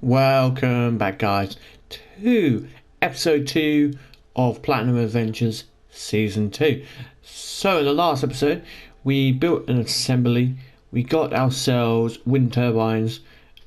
Welcome back, guys, to episode 2 of Platinum Adventures Season 2. So in the last episode, we built an assembly, we got ourselves wind turbines,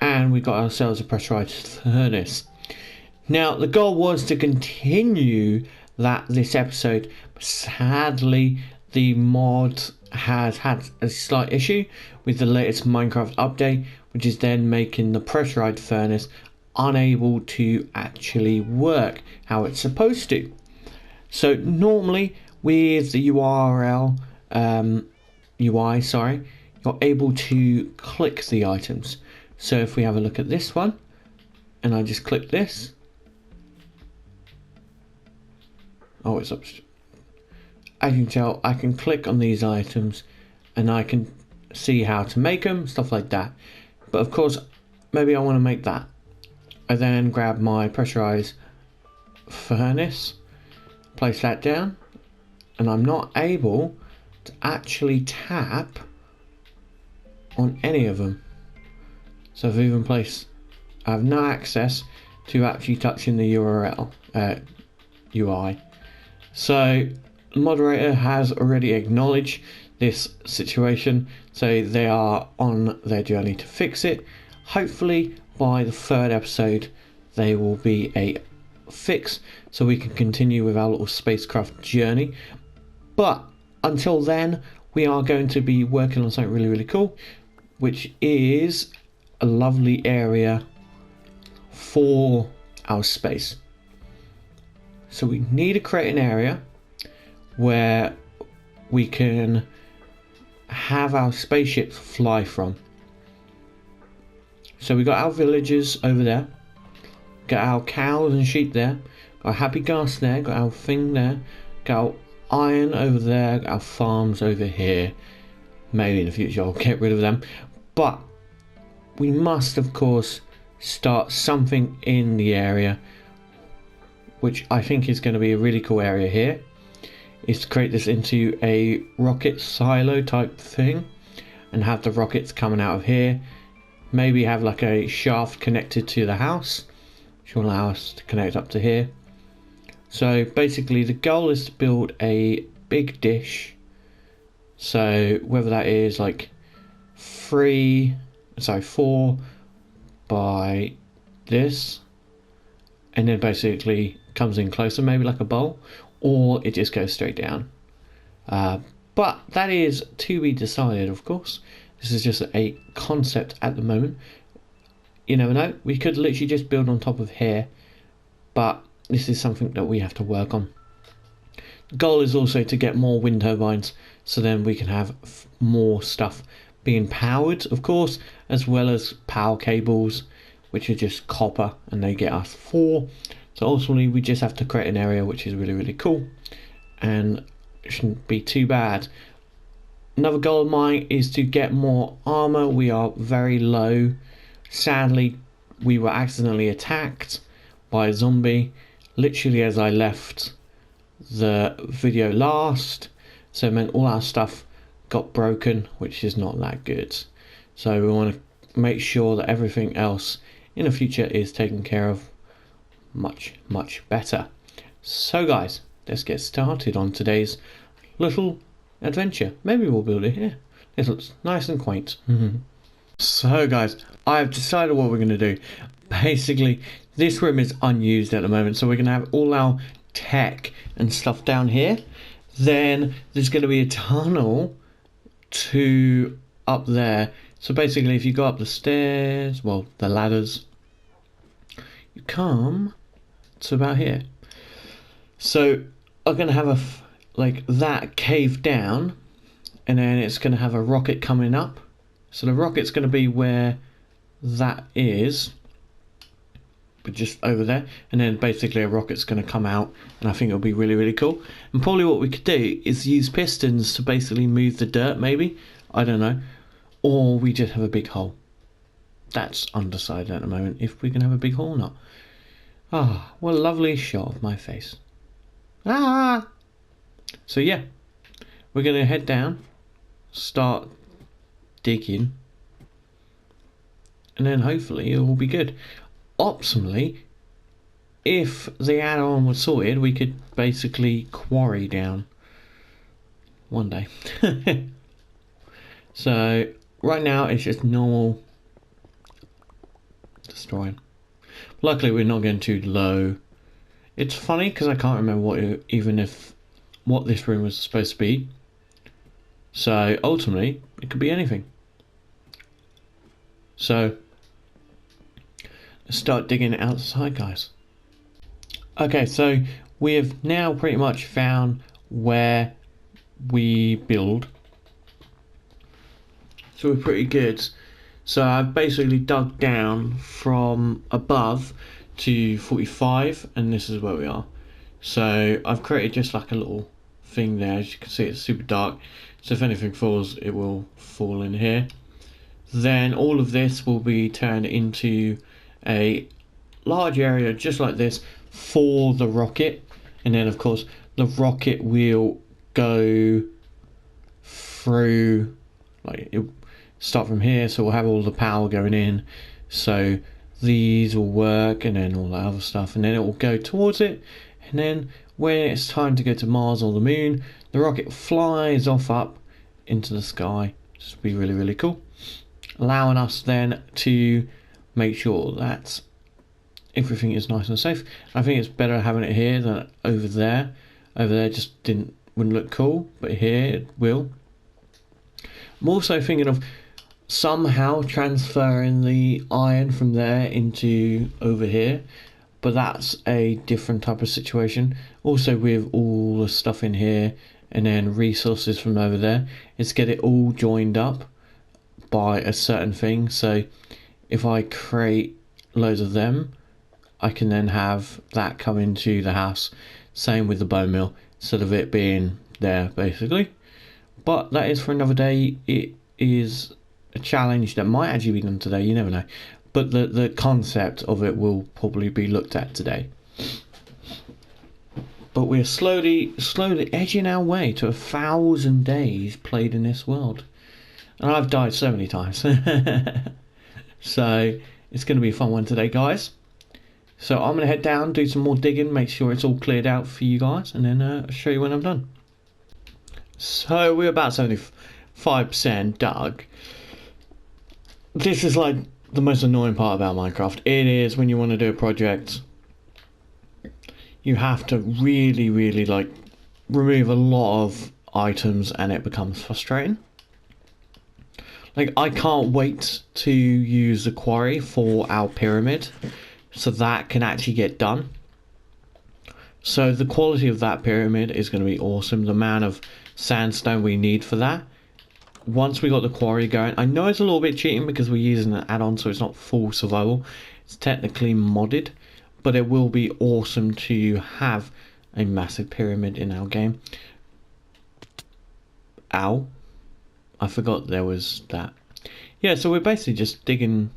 and we got ourselves a pressurized furnace. Now, the goal was to continue that this episode, but sadly, the mod has had a slight issue with the latest Minecraft update, which is then making the pressurized furnace unable to actually work how it's supposed to. So normally with the UI, you're able to click the items. So if we have a look at this one, and I just click this, oh, it's up. As you can tell, I can click on these items and I can see how to make them, stuff like that. But of course, maybe I want to make that. I then grab my pressurized furnace, place that down, and I'm not able to actually tap on any of them. So I've even placed, I have no access to actually touching the UI. So the moderator has already acknowledged this situation, so they are on their journey to fix it. Hopefully by the third episode there will be a fix so we can continue with our little spacecraft journey. But until then, we are going to be working on something really cool, which is a lovely area for our space. So we need to create an area where we can have our spaceships fly from. So we got our villagers over there, got our cows and sheep there, got our happy gas there, got our thing there, got our iron over there, got our farms over here. Maybe in the future I'll get rid of them, but we must of course start something in the area, which I think is going to be a really cool area here, is to create this into a rocket silo type thing and have the rockets coming out of here. Maybe have like a shaft connected to the house, which will allow us to connect up to here. So basically the goal is to build a big dish. So whether that is like 4 by this, and then basically comes in closer, maybe like a bowl, or it just goes straight down. But that is to be decided, of course. This is just a concept at the moment. You never know, we could literally just build on top of here, but this is something that we have to work on. The goal is also to get more wind turbines, so then we can have more stuff being powered, of course, as well as power cables, which are just copper, and they get us 4. So ultimately we just have to create an area which is really cool, and it shouldn't be too bad. Another goal of mine is to get more armor. We are very low. Sadly, we were accidentally attacked by a zombie literally as I left the video last, so it meant all our stuff got broken, which is not that good. So we want to make sure that everything else in the future is taken care of much better. So guys, let's get started on today's little adventure. Maybe we'll build it here. This looks nice and quaint. So guys, I've decided what we're going to do. Basically, this room is unused at the moment, so we're going to have all our tech and stuff down here. Then there's going to be a tunnel to up there. So basically, if you go up the stairs, well, the ladders, you come to about here. So I'm going to have like that cave down, and then it's going to have a rocket coming up. So the rocket's going to be where that is, but just over there, and then basically a rocket's going to come out, and I think it'll be really cool. And probably what we could do is use pistons to basically move the dirt, maybe, I don't know, or we just have a big hole. That's undecided at the moment, if we can have a big hole or not. Ah, what a lovely shot of my face. Ah! So yeah, we're going to head down, start digging, and then hopefully it will be good. optimally, if the add-on was sorted, we could basically quarry down one day. So right now it's just normal destroying. Luckily we're not getting too low. It's funny because I can't remember what this room was supposed to be. So ultimately it could be anything. So let's start digging outside, guys. Okay, so we have now pretty much found where we build. So we're pretty good. So I've basically dug down from above to 45, and this is where we are. So I've created just like a little thing there. As you can see, it's super dark. So if anything falls, it will fall in here. Then all of this will be turned into a large area just like this for the rocket. And then of course the rocket will go through, like it start from here, so we'll have all the power going in, so these will work, and then all that other stuff, and then it will go towards it, and then when it's time to go to Mars or the moon, the rocket flies off up into the sky. This will be really, really cool, allowing us then to make sure that everything is nice and safe. I think it's better having it here than over there. Over there just wouldn't look cool, but here it will. I'm also thinking of somehow transferring the iron from there into over here, but that's a different type of situation. Also with all the stuff in here and then resources from over there, is get it all joined up by a certain thing. So if I create loads of them, I can then have that come into the house. Same with the bone meal, instead of it being there basically. But that is for another day. It is a challenge that might actually be done today, you never know. But the concept of it will probably be looked at today. But we're slowly edging our way to 1,000 days played in this world. And I've died so many times. So it's going to be a fun one today, guys. So I'm going to head down, do some more digging, make sure it's all cleared out for you guys, and then I'll show you when I'm done. So we're about 75% dug. This is like the most annoying part about Minecraft. It is when you want to do a project, you have to really like remove a lot of items, and it becomes frustrating. Like, I can't wait to use the quarry for our pyramid, so that can actually get done. So the quality of that pyramid is going to be awesome. The amount of sandstone we need for that. Once we got the quarry going, I know it's a little bit cheating because we're using an add-on, so it's not full survival. It's technically modded, but it will be awesome to have a massive pyramid in our game. Ow. I forgot there was that. Yeah, so we're basically just digging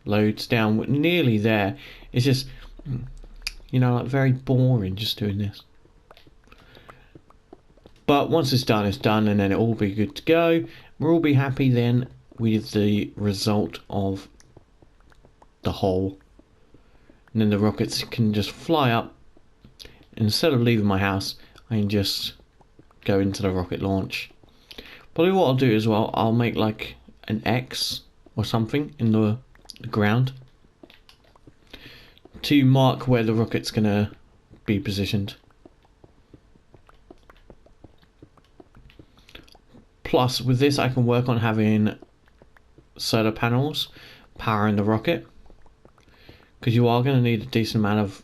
loads down. We're nearly there. It's just, you know, like very boring just doing this. But once it's done, and then it'll all be good to go. We'll all be happy then with the result of the hole. And then the rockets can just fly up. Instead of leaving my house, I can just go into the rocket launch. Probably what I'll do as well, I'll make like an X or something in the ground to mark where the rocket's gonna be positioned. Plus, with this, I can work on having solar panels powering the rocket, because you are going to need a decent amount of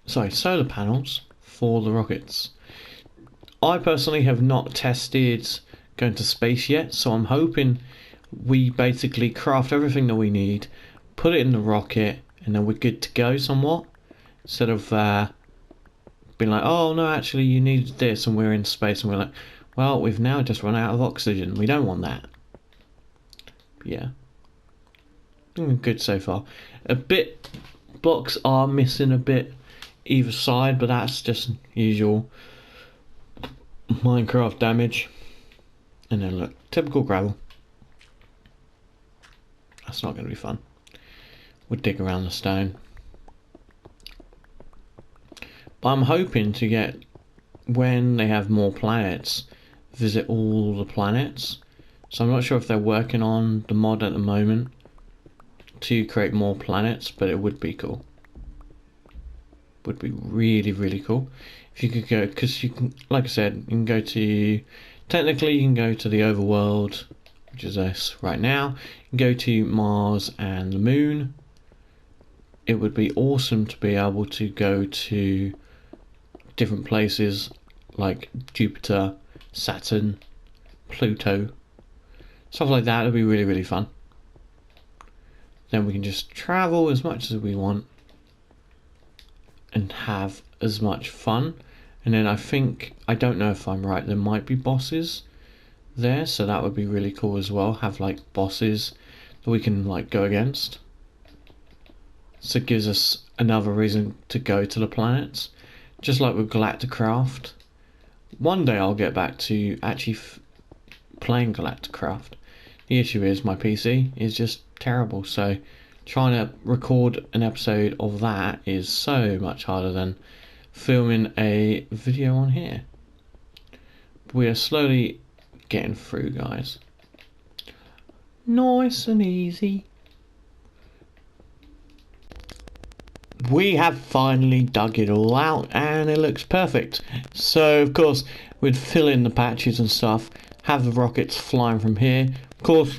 solar panels for the rockets. I personally have not tested going to space yet, so I'm hoping we basically craft everything that we need, put it in the rocket, and then we're good to go somewhat, instead of being like, oh no, actually you need this, and we're in space, and we're like, well, we've now just run out of oxygen. We don't want that. But yeah, good so far. Blocks are missing a bit either side, but that's just usual Minecraft damage. And then look, typical gravel. That's not going to be fun. would dig around the stone. But I'm hoping to get, when they have more planets, visit all the planets. So I'm not sure if they're working on the mod at the moment to create more planets, but it would be cool. Would be really, really cool if you could go, because you can, like I said, you can go to, technically you can go to the overworld, which is us right now. You can go to Mars and the moon. It would be awesome to be able to go to different places like Jupiter, Saturn, Pluto, stuff like that. Would be really, really fun. Then we can just travel as much as we want and have as much fun. And then I don't know if I'm right, there might be bosses there, so that would be really cool as well. Have like bosses that we can like go against. So it gives us another reason to go to the planets. Just like with Galacticraft. One day I'll get back to actually playing Galacticraft. The issue is my PC is just terrible, so trying to record an episode of that is so much harder than filming a video on here. We are slowly getting through, guys. Nice and easy. We have finally dug it all out and it looks perfect. So of course we'd fill in the patches and stuff, have the rockets flying from here. Of course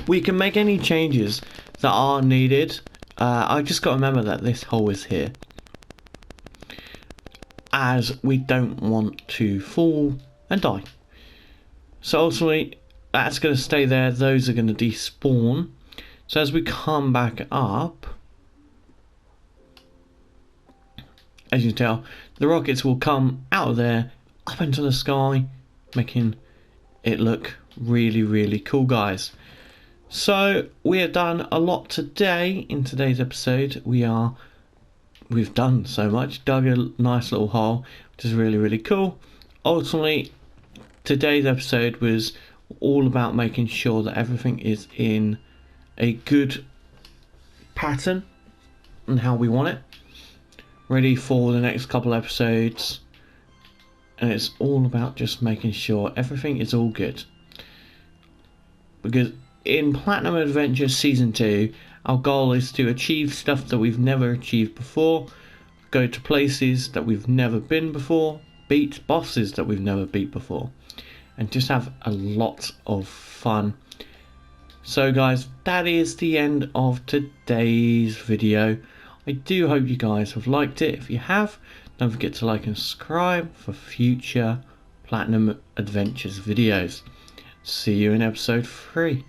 we can make any changes that are needed. I just got to remember that this hole is here, as we don't want to fall and die. So ultimately that's going to stay there, those are going to despawn. So as we come back up, as you can tell, the rockets will come out of there up into the sky, making it look really, really cool, guys. So we have done a lot today in today's episode. We've done so much, dug a nice little hole, which is really, really cool. Ultimately, today's episode was all about making sure that everything is in a good pattern and how we want it, ready for the next couple episodes. And it's all about just making sure everything is all good, because in Platinum Adventure Season 2 our goal is to achieve stuff that we've never achieved before, go to places that we've never been before, beat bosses that we've never beat before, and just have a lot of fun. So guys, that is the end of today's video. I do hope you guys have liked it. If you have, don't forget to like and subscribe for future Platinum Adventures videos. See you in episode 3.